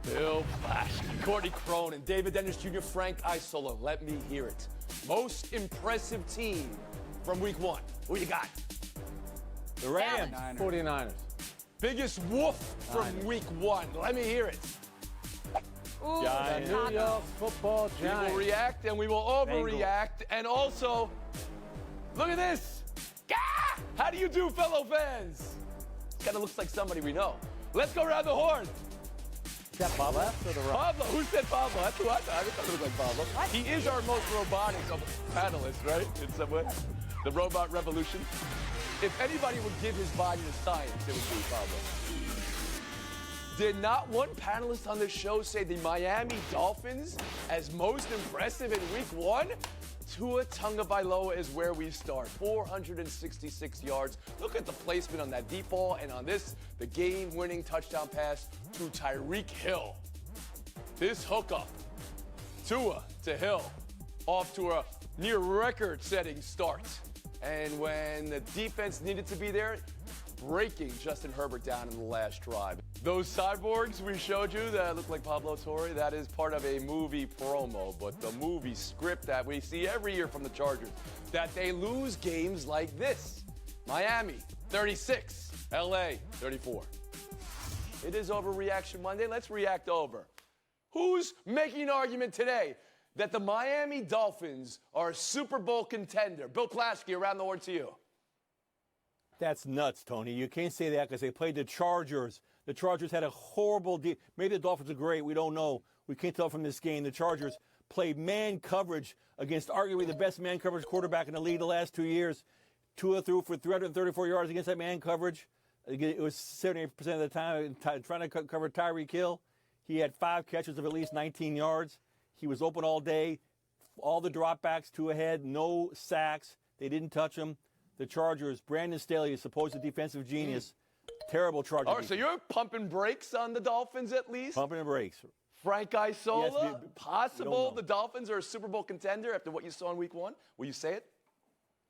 Bill Plaschke, Courtney Cronin, David Dennis Jr., Frank Isola. Let me hear it. Most impressive team from week one. Who you got? The Rams. 49ers. Biggest woof from week one. Let me hear it. Ooh, The New York Football We will Giants. react and we will overreact. And also, look at this. Gah! How do you do, fellow fans? Kind of looks like somebody we know. Let's go around the horn. Is that Bob left or the right? Pablo, who said Pablo? That's who I thought. I thought it looked like Pablo. He is our most robotic of panelists, right? In some way. The robot revolution. If anybody would give his body to science, it would be Pablo. Did not one panelist on this show say the Miami Dolphins as most impressive in week one? Tua Tagovailoa is where we start. 466 yards. Look at the placement on that deep ball, and on this, the game-winning touchdown pass to Tyreek Hill. This hookup, Tua to Hill, off to a near record-setting start. And when the defense needed to be there, breaking Justin Herbert down in the last drive. Those cyborgs we showed you that look like Pablo Torre, that is part of a movie promo, but the movie script that we see every year from the Chargers, that they lose games like this. Miami, 36. LA, 34. It is Overreaction Monday. Let's react over. Who's making an argument today that the Miami Dolphins are a Super Bowl contender? Bill Plaschke, around the horn to you. That's nuts, Tony. You can't say that because they played the Chargers. The Chargers had a horrible maybe the Dolphins are great. We don't know. We can't tell from this game. The Chargers played man coverage against arguably the best man coverage quarterback in the league the last 2 years. Tua threw for 334 yards against that man coverage. It was 78% of the time trying to cover Tyreek Hill. He had 5 catches of at least 19 yards. He was open all day. All the dropbacks to ahead, no sacks. They didn't touch him. The Chargers, Brandon Staley, is supposed defensive genius. Terrible Chargers. All right, so you're pumping brakes on the Dolphins at least? Pumping and brakes. Frank Isola, Yes, possible the Dolphins are a Super Bowl contender after what you saw in week one? Will you say it?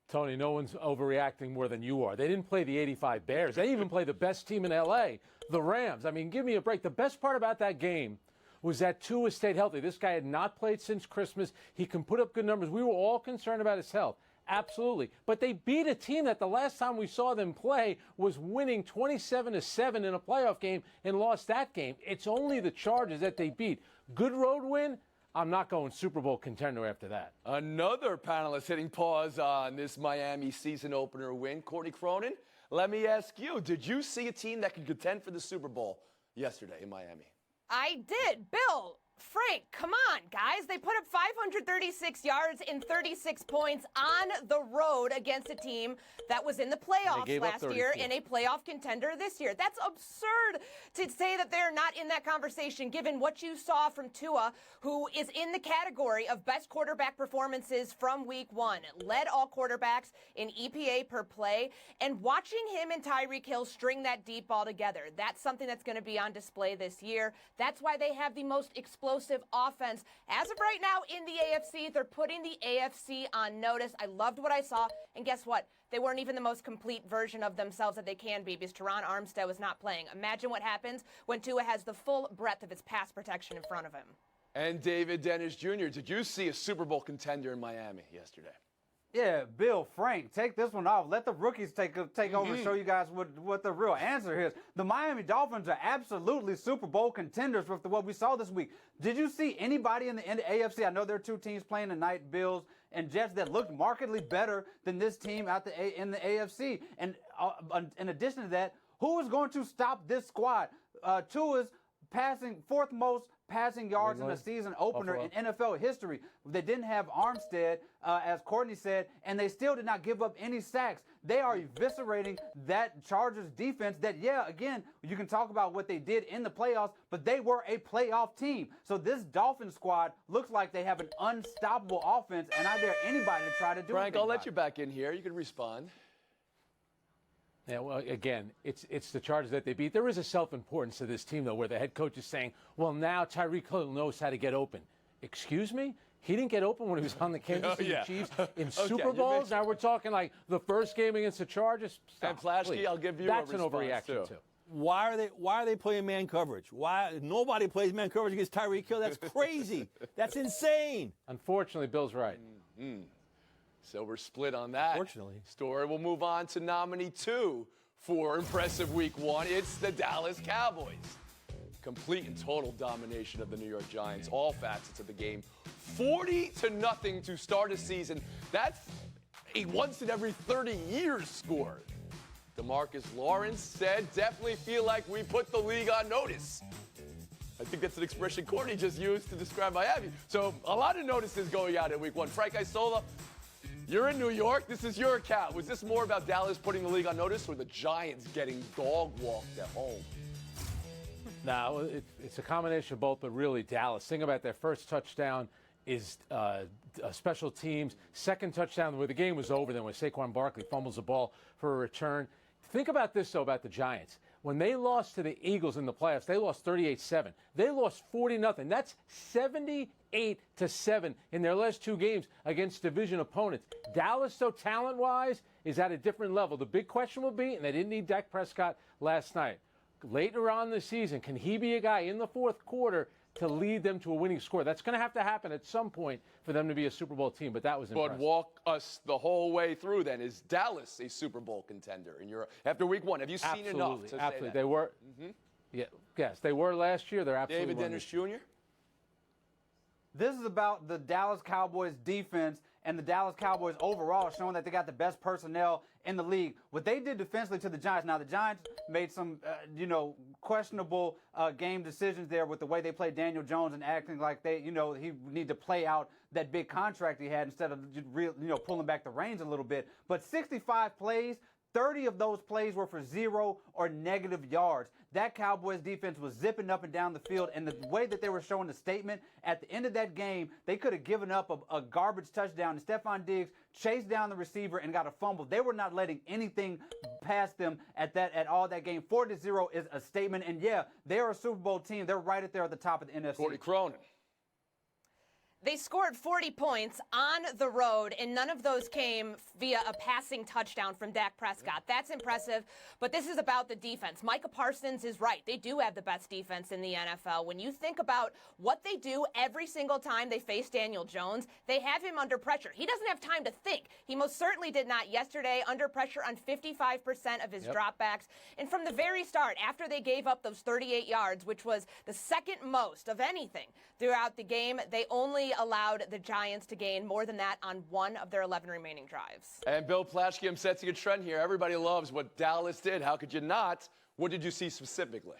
Tony, no one's overreacting more than you are. They didn't play the 85 Bears. They even played the best team in L.A., the Rams. I mean, give me a break. The best part about that game was that Tua stayed healthy. This guy had not played since Christmas. He can put up good numbers. We were all concerned about his health. Absolutely. But they beat a team that the last time we saw them play was winning 27-7 in a playoff game and lost that game. It's only the Chargers that they beat. Good road win. I'm not going Super Bowl contender after that. Another panelist hitting pause on this Miami season opener win. Courtney Cronin, let me ask you, did you see a team that could contend for the Super Bowl yesterday in Miami? I did. Bill, Frank, come on, guys. They put up 536 yards and 36 points on the road against a team that was in the playoffs last year and a playoff contender this year. That's absurd to say that they're not in that conversation given what you saw from Tua, who is in the category of best quarterback performances from week one. Led all quarterbacks in EPA per play. And watching him and Tyreek Hill string that deep ball together, that's something that's going to be on display this year. That's why they have the most explosive offense. As of right now in the AFC, they're putting the AFC on notice. I loved what I saw. And guess what? They weren't even the most complete version of themselves that they can be because Teron Armstead was not playing. Imagine what happens when Tua has the full breadth of his pass protection in front of him. And David Dennis Jr., did you see a Super Bowl contender in Miami yesterday? Yeah, Bill, Frank, take this one off. Let the rookies take over and show you guys what the real answer is. The Miami Dolphins are absolutely Super Bowl contenders with what we saw this week. Did you see anybody in the AFC? I know there are 2 teams playing tonight, Bills and Jets, that looked markedly better than this team in the AFC. And in addition to that, who is going to stop this squad? Tua's fourth most passing yards in a season opener in NFL history. They didn't have Armstead, as Courtney said, and they still did not give up any sacks. They are eviscerating that Chargers defense that, yeah, again, you can talk about what they did in the playoffs, but they were a playoff team. So this Dolphins squad looks like they have an unstoppable offense, and I dare anybody to try to do it. Frank, I'll let you back in here. You can respond. Yeah, well, again, it's the Chargers that they beat. There is a self-importance to this team, though, where the head coach is saying, well, now Tyreek Hill knows how to get open. Excuse me? He didn't get open when he was on the Kansas City Chiefs in Super Bowls. Now we're talking like the first game against the Chargers. Stop, and Plaschke, please. I'll give you That's a response, an overreaction, too. Why are they playing man coverage? Why nobody plays man coverage against Tyreek Hill? That's crazy. That's insane. Unfortunately, Bill's right. So we're split on that Fortunately. story. We'll move on to nominee 2 for impressive week 1. It's the Dallas Cowboys. Complete and total domination of the New York Giants, all facets of the game. 40-0 to start a season. That's a once in every 30 years score. DeMarcus Lawrence said, definitely feel like we put the league on notice. I think that's an expression Courtney just used to describe Miami. So a lot of notices going out in week 1. Frank Isola, you're in New York. This is your account. Was this more about Dallas putting the league on notice or the Giants getting dog-walked at home? No, it's a combination of both, but really Dallas. Think about their first touchdown is special teams. Second touchdown where the game was over then when Saquon Barkley fumbles the ball for a return. Think about this, though, about the Giants. When they lost to the Eagles in the playoffs, they lost 38-7. They lost 40-0. That's 78-7 in their last 2 games against division opponents. Dallas, though, talent-wise, is at a different level. The big question will be, and they didn't need Dak Prescott last night, later on in the season, can he be a guy in the fourth quarter to lead them to a winning score? That's going to have to happen at some point for them to be a Super Bowl team, but that was impressive. But walk us the whole way through then. Is Dallas a Super Bowl contender in Europe after week 1? Have you seen enough to say that? They were. Yes, they were last year. They're absolutely David Dennis Jr.? This is about the Dallas Cowboys defense and the Dallas Cowboys overall, showing that they got the best personnel in the league. What they did defensively to the Giants, now the Giants made some, questionable game decisions there with the way they played Daniel Jones and acting like he need to play out that big contract he had instead of pulling back the reins a little bit. But 65 plays, 30 of those plays were for 0 or negative yards. That Cowboys defense was zipping up and down the field, and the way that they were showing the statement at the end of that game, they could have given up a garbage touchdown, and Stephon Diggs chased down the receiver and got a fumble. They were not letting anything past them at all that game. 4-0 is a statement, and yeah, they're a Super Bowl team. They're right there at the top of the NFC. Courtney Cronin. They scored 40 points on the road, and none of those came via a passing touchdown from Dak Prescott. That's impressive, but this is about the defense. Micah Parsons is right. They do have the best defense in the NFL. When you think about what they do every single time they face Daniel Jones, they have him under pressure. He doesn't have time to think. He most certainly did not yesterday, under pressure on 55% of his dropbacks. And from the very start, after they gave up those 38 yards, which was the second most of anything throughout the game, they only allowed the Giants to gain more than that on 1 of their 11 remaining drives. And Bill Plaschke, I'm sensing a trend here. Everybody loves what Dallas did. How could you not? What did you see specifically?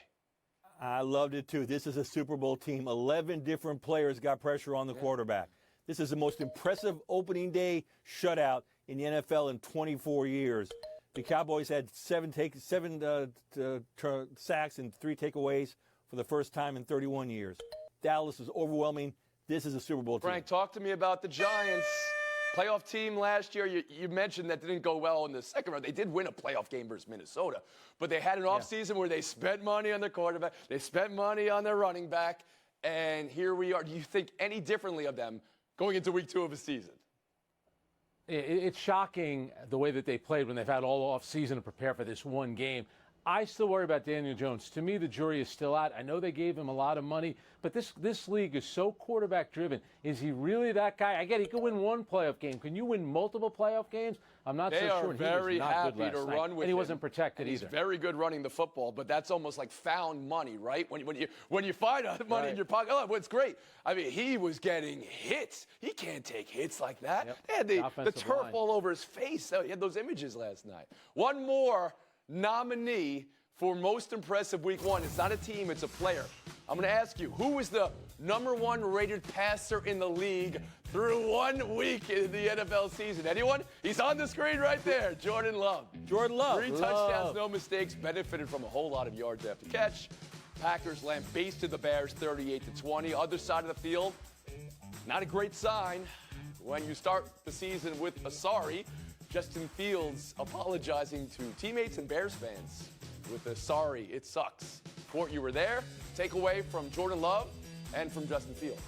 I loved it, too. This is a Super Bowl team. 11 different players got pressure on the quarterback. This is the most impressive opening day shutout in the NFL in 24 years. The Cowboys had 7 sacks and 3 takeaways for the first time in 31 years. Dallas was overwhelming. This is a Super Bowl team. Frank, talk to me about the Giants. Playoff team last year. You mentioned that didn't go well in the second round. They did win a playoff game versus Minnesota, but they had an offseason where they spent money on their quarterback. They spent money on their running back, and here we are. Do you think any differently of them going into week 2 of a season? It's shocking the way that they played when they've had all offseason to prepare for this one game. I still worry about Daniel Jones. To me, the jury is still out. I know they gave him a lot of money, but this league is so quarterback-driven. Is he really that guy? I get he could win 1 playoff game. Can you win multiple playoff games? I'm not so sure. They are very happy to run with him. And he wasn't protected either. He's very good running the football, but that's almost like found money, right? When you find money in your pocket, oh, what's great. I mean, he was getting hits. He can't take hits like that. Yep. They had the turf all over his face. He had those images last night. One more nominee for most impressive week 1. It's not a team, it's a player. I'm going to ask you, who is the #1 rated passer in the league through 1 week in the NFL season? Anyone? He's on the screen right there. Jordan Love. Jordan Love. 3 touchdowns, no mistakes, benefited from a whole lot of yards after catch. Packers lambasted the Bears 38-20. Other side of the field, not a great sign when you start the season with a sorry. Justin Fields apologizing to teammates and Bears fans with a sorry, it sucks. Court, you were there. Takeaway from Jordan Love and from Justin Fields.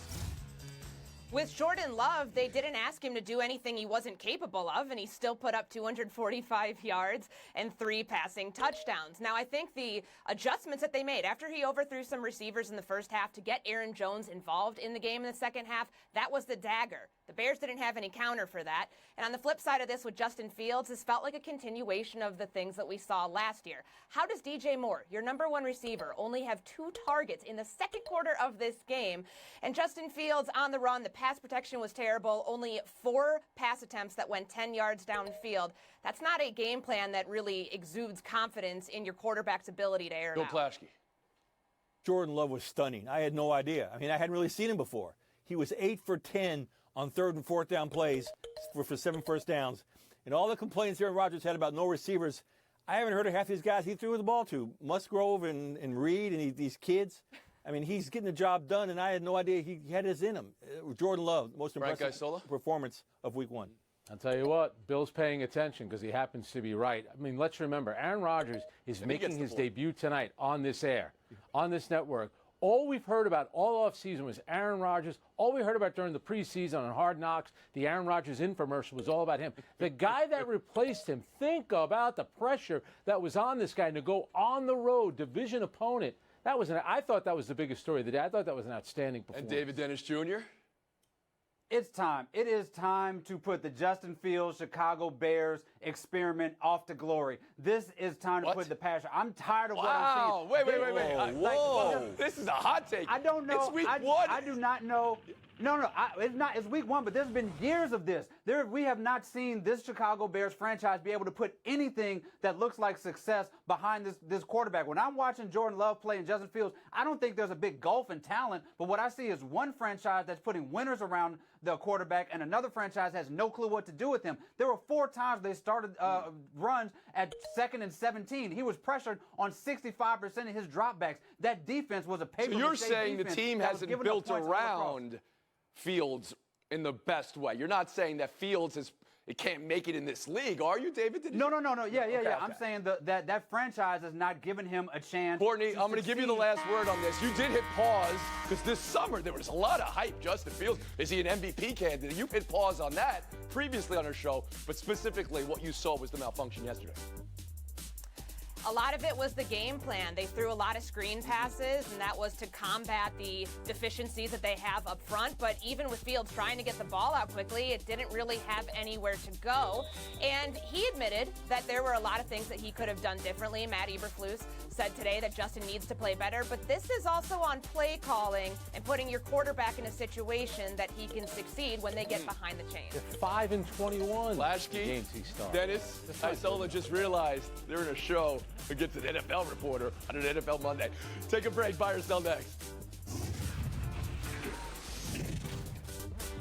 With Jordan Love, they didn't ask him to do anything he wasn't capable of, and he still put up 245 yards and 3 passing touchdowns. Now, I think the adjustments that they made after he overthrew some receivers in the first half to get Aaron Jones involved in the game in the second half, that was the dagger. The Bears didn't have any counter for that. And on the flip side of this with Justin Fields, this felt like a continuation of the things that we saw last year. How does DJ Moore, your number 1 receiver, only have 2 targets in the second quarter of this game? And Justin Fields on the run, the pass protection was terrible. Only 4 pass attempts that went 10 yards downfield. That's not a game plan that really exudes confidence in your quarterback's ability to air it Bill out. Plaschke. Jordan Love was stunning. I had no idea. I mean, I hadn't really seen him before. He was 8 for 10 on 3rd and 4th down plays for 7 first downs. And all the complaints Aaron Rodgers had about no receivers, I haven't heard of half these guys he threw the ball to. Musgrove and Reed and these kids. I mean, he's getting the job done, and I had no idea he had his in him. Jordan Love, most impressive performance of Week 1. I'll tell you what, Bill's paying attention because he happens to be right. I mean, let's remember, Aaron Rodgers is making his debut tonight on this air, on this network. All we've heard about all offseason was Aaron Rodgers. All we heard about during the preseason on Hard Knocks, the Aaron Rodgers infomercial, was all about him. The guy that replaced him, think about the pressure that was on this guy to go on the road, division opponent. I thought that was the biggest story of the day. I thought that was an outstanding performance. And David Dennis Jr.? It's time. It is time to put the Justin Fields Chicago Bears experiment off to glory. This is time to put the passion. I'm tired of what I'm seeing. Wait. Whoa. This is a hot take. I don't know. It's Week 1. I do not know. No, it's not. It's Week 1, but there's been years of this. We have not seen this Chicago Bears franchise be able to put anything that looks like success behind this quarterback. When I'm watching Jordan Love play and Justin Fields, I don't think there's a big gulf in talent, but what I see is one franchise that's putting winners around the quarterback and another franchise has no clue what to do with him. There were 4 times they started runs at 2nd and 17. He was pressured on 65% of his dropbacks. That defense was a paper. So you're saying the team hasn't built around Fields in the best way. You're not saying that Fields it can't make it in this league, are you, David? No. Yeah. I'm saying that franchise has not given him a chance. Courtney, I'm going to give you the last word on this. You did hit pause because this summer there was a lot of hype. Justin Fields, is he an MVP candidate? You hit pause on that previously on our show, but specifically what you saw was the malfunction yesterday. A lot of it was the game plan. They threw a lot of screen passes, and that was to combat the deficiencies that they have up front. But even with Fields trying to get the ball out quickly, it didn't really have anywhere to go. And he admitted that there were a lot of things that he could have done differently. Matt Eberflus said today that Justin needs to play better. But this is also on play calling and putting your quarterback in a situation that he can succeed when they get behind the chains. They're 5 and 21. Plaschke, Dennis, Isola just realized they're in a show against an NFL reporter on an NFL Monday. Take a break. Buy or sell next.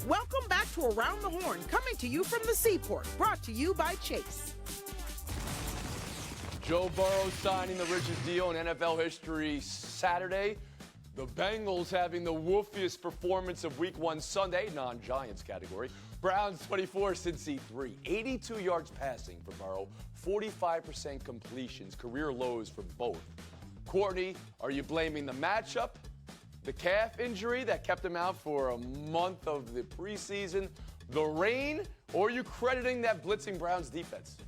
Welcome back to Around the Horn, coming to you from the Seaport, brought to you by Chase. Joe Burrow signing the richest deal in NFL history Saturday. The Bengals having the woofiest performance of Week 1 Sunday, non-Giants category. Browns 24, Cincy 3. 82 yards passing for Burrow, 45% completions, career lows for both. Courtney, are you blaming the matchup, the calf injury that kept him out for a month of the preseason, the rain, or are you crediting that blitzing Browns defense?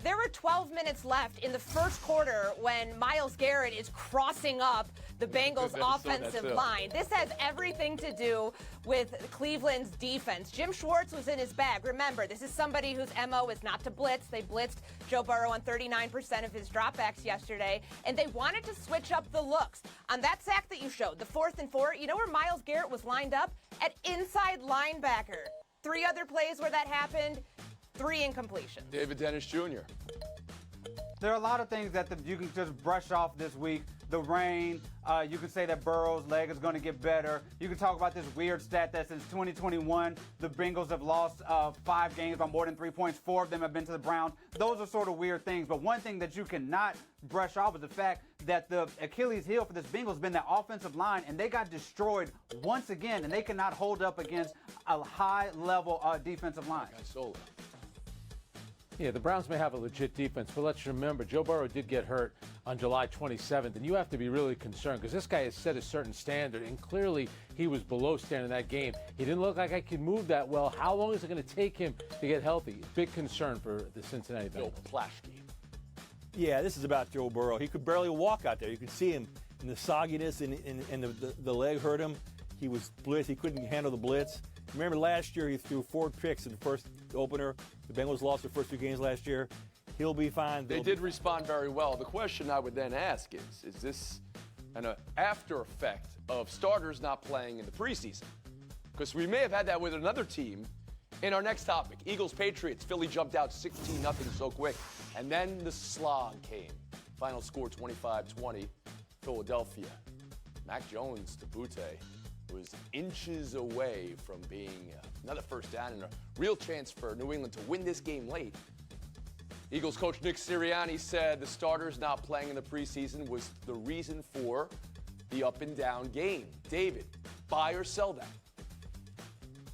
There were 12 minutes left in the first quarter when Myles Garrett is crossing up the Bengals' offensive line. This has everything to do with Cleveland's defense. Jim Schwartz was in his bag. Remember, this is somebody whose MO is not to blitz. They blitzed Joe Burrow on 39% of his dropbacks yesterday, and they wanted to switch up the looks. On that sack that you showed, the 4th and 4, you know where Myles Garrett was lined up? At inside linebacker. 3 other plays where that happened, 3 incompletions. David Dennis Jr. There are a lot of things that you can just brush off this week. The rain, you can say that Burrow's leg is going to get better. You can talk about this weird stat that since 2021, the Bengals have lost 5 games by more than 3 points. 4 of them have been to the Browns. Those are sort of weird things. But one thing that you cannot brush off is the fact that the Achilles heel for this Bengals has been that offensive line, and they got destroyed once again, and they cannot hold up against a high-level defensive line. Yeah, the Browns may have a legit defense, but let's remember, Joe Burrow did get hurt on July 27th, and you have to be really concerned because this guy has set a certain standard, and clearly he was below standard in that game. He didn't look like I could move that well. How long is it going to take him to get healthy? Big concern for the Cincinnati Bengals. Bill Plaschke. Yeah, this is about Joe Burrow. He could barely walk out there. You could see him in the sogginess, and the leg hurt him. He was blitz. He couldn't handle the blitz. Remember last year he threw 4 picks in the first opener. The Bengals lost their first 2 games last year. He'll be fine. They did respond very well. The question I would then ask is this an after effect of starters not playing in the preseason? Because we may have had that with another team in our next topic. Eagles-Patriots. Philly jumped out 16-0 so quick. And then the slog came. Final score 25-20, Philadelphia. Mac Jones to Butte was inches away from being another first down and a real chance for New England to win this game late. Eagles coach Nick Sirianni said the starters not playing in the preseason was the reason for the up and down game. David, buy or sell that?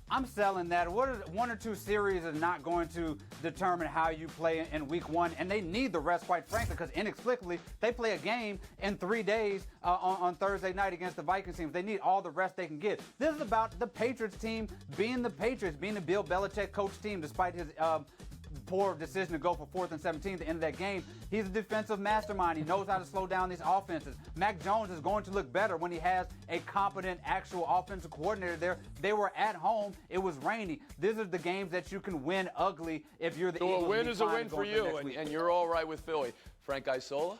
I'm selling that. 1 or 2 series is not going to determine how you play in week 1, and they need the rest, quite frankly, because inexplicably they play a game in 3 days on Thursday night against the Vikings team. They need all the rest they can get. This is about the Patriots team being the Patriots, being the Bill Belichick coach team, despite his poor decision to go for 4th and 17 at the end of that game. He's a defensive mastermind. He knows how to slow down these offenses. Mac Jones is going to look better when he has a competent actual offensive coordinator there. They were at home. It was rainy. These are the games that you can win ugly if you're the Eagles. So a win is a win for you, and you're all right with Philly. Frank Isola?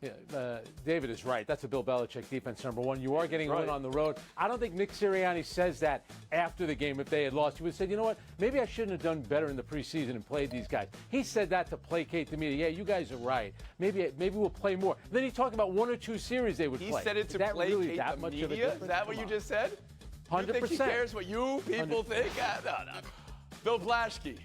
Yeah, David is right. That's a Bill Belichick defense, number one. You are getting a win on the road. I don't think Nick Sirianni says that after the game if they had lost. He would have said, you know what, maybe I shouldn't have done better in the preseason and played these guys. He said that to placate the media. Yeah, you guys are right. Maybe we'll play more. Then he talked about 1 or 2 series they would play. He said it to placate the media? Is that what you just said? 100%. You think he cares what you people think? No. Bill Plaschke.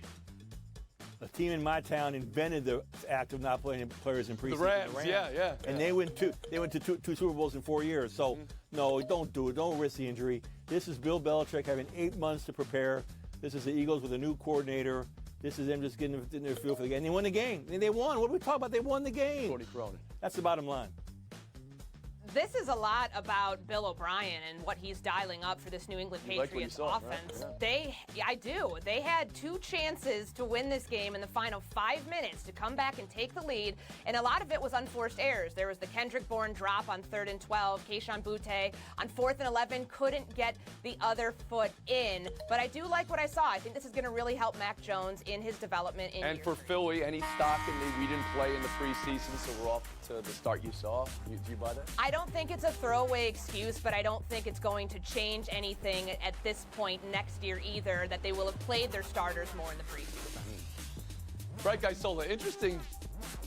A team in my town invented the act of not playing players in preseason. The Rams, yeah. And they went to two Super Bowls in 4 years. So, no, don't do it. Don't risk the injury. This is Bill Belichick having 8 months to prepare. This is the Eagles with a new coordinator. This is them just getting their feel for the game. And they won the game. And they won. What are we talking about? They won the game. Tony Cronin. That's the bottom line. This is a lot about Bill O'Brien and what he's dialing up for this New England Patriots offense. Right? Yeah. I do. They had 2 chances to win this game in the final 5 minutes to come back and take the lead, and a lot of it was unforced errors. There was the Kendrick Bourne drop on 3rd and 12. Kayshon Boutte on 4th and 11 couldn't get the other foot in. But I do like what I saw. I think this is going to really help Mac Jones in his development. And for Philly, any stock in we didn't play in the preseason, so we're off to the start you saw. Do you buy that? I don't think it's a throwaway excuse, but I don't think it's going to change anything at this point next year either, that they will have played their starters more in the preseason. Frank Isola, interesting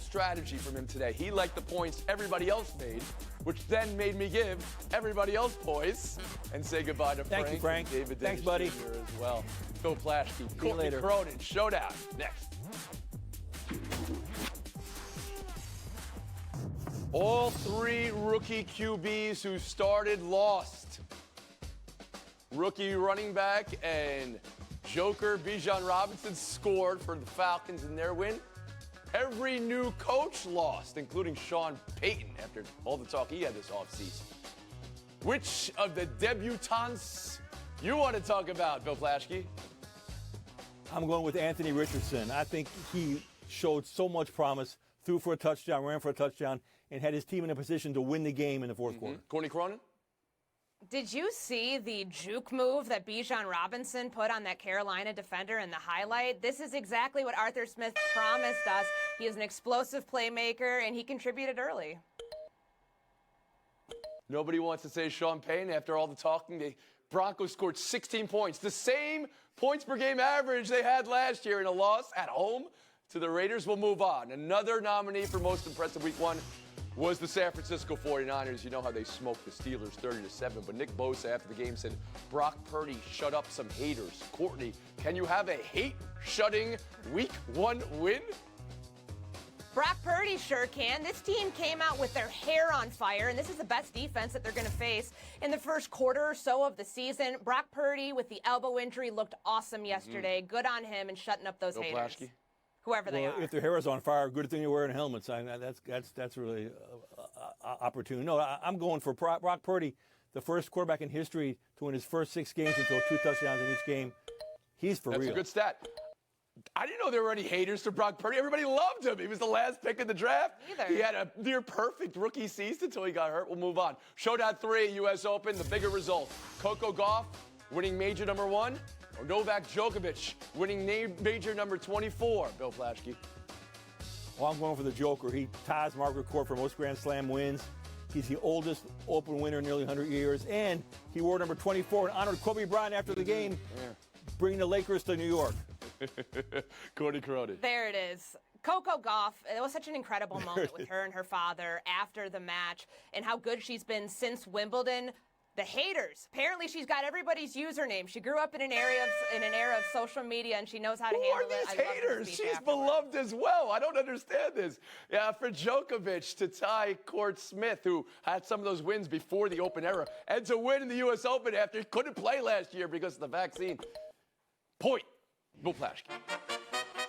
strategy from him today. He liked the points everybody else made, which then made me give everybody else points and say goodbye to Frank. Thank you, Frank. David Thanks, Dennis buddy. Jr. as well. Phil Plaschke, See you later. Cronin, showdown next. All 3 rookie QBs who started lost. Rookie running back and joker Bijan Robinson scored for the Falcons in their win. Every new coach lost, including Sean Payton after all the talk he had this offseason. Which of the debutants you want to talk about, Bill Plaschke? I'm going with Anthony Richardson. I think he showed so much promise, threw for a touchdown, ran for a touchdown, and had his team in a position to win the game in the fourth quarter. Tony Cronin? Did you see the juke move that Bijan Robinson put on that Carolina defender in the highlight? This is exactly what Arthur Smith promised us. He is an explosive playmaker, and he contributed early. Nobody wants to say Sean Payton after all the talking. The Broncos scored 16 points, the same points per game average they had last year in a loss at home to the Raiders. We'll move on. Another nominee for most impressive week 1 was the San Francisco 49ers. You know how they smoked the Steelers 30-7, but Nick Bosa after the game said, Brock Purdy shut up some haters. Courtney, can you have a hate-shutting week 1 win? Brock Purdy sure can. This team came out with their hair on fire, and this is the best defense that they're going to face in the first quarter or so of the season. Brock Purdy, with the elbow injury, looked awesome yesterday. Good on him and shutting up those haters. Plaschke? Whoever they are. If their hair is on fire, good thing you're wearing helmets. That's really opportune. No, I'm going for Brock Purdy, the first quarterback in history to win his first 6 games and throw 2 touchdowns in each game. He's for real. That's a good stat. I didn't know there were any haters for Brock Purdy. Everybody loved him. He was the last pick in the draft. Neither. He had a near-perfect rookie season until he got hurt. We'll move on. Showdown 3, U.S. Open, the bigger result. Coco Gauff winning major number 1, or Novak Djokovic winning major number 24, Bill Plaschke. Well, I'm going for the Joker. He ties Mark record for most Grand Slam wins. He's the oldest Open winner in nearly 100 years, and he wore number 24 and honored Kobe Bryant after the game, bringing the Lakers to New York. Cody Crody. There it is. Coco Gauff, it was such an incredible moment with her and her father after the match and how good she's been since Wimbledon. The haters. Apparently, she's got everybody's username. She grew up in an era of social media, and she knows how to handle it. Who are these haters? She's beloved as well. I don't understand this. Yeah, for Djokovic to tie Court Smith, who had some of those wins before the Open era, and to win in the U.S. Open after he couldn't play last year because of the vaccine. Point. Bill Plaschke.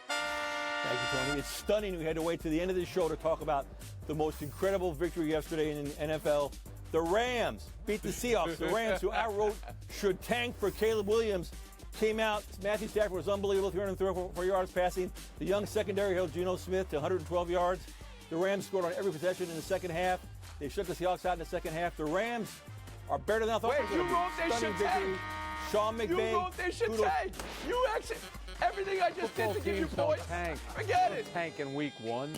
Thank you, Tony. It's stunning. We had to wait to the end of the show to talk about the most incredible victory yesterday in the NFL. The Rams beat the Seahawks. The Rams, who I wrote should tank for Caleb Williams, came out. Matthew Stafford was unbelievable, 334 yards passing. The young secondary held Geno Smith to 112 yards. The Rams scored on every possession in the second half. They shut the Seahawks out in the second half. The Rams are better than I thought they were going to be. They should tank. Sean McVay. You wrote they should tank. You actually, everything I just did to give you points. Tank. Forget it. Tank in week 1.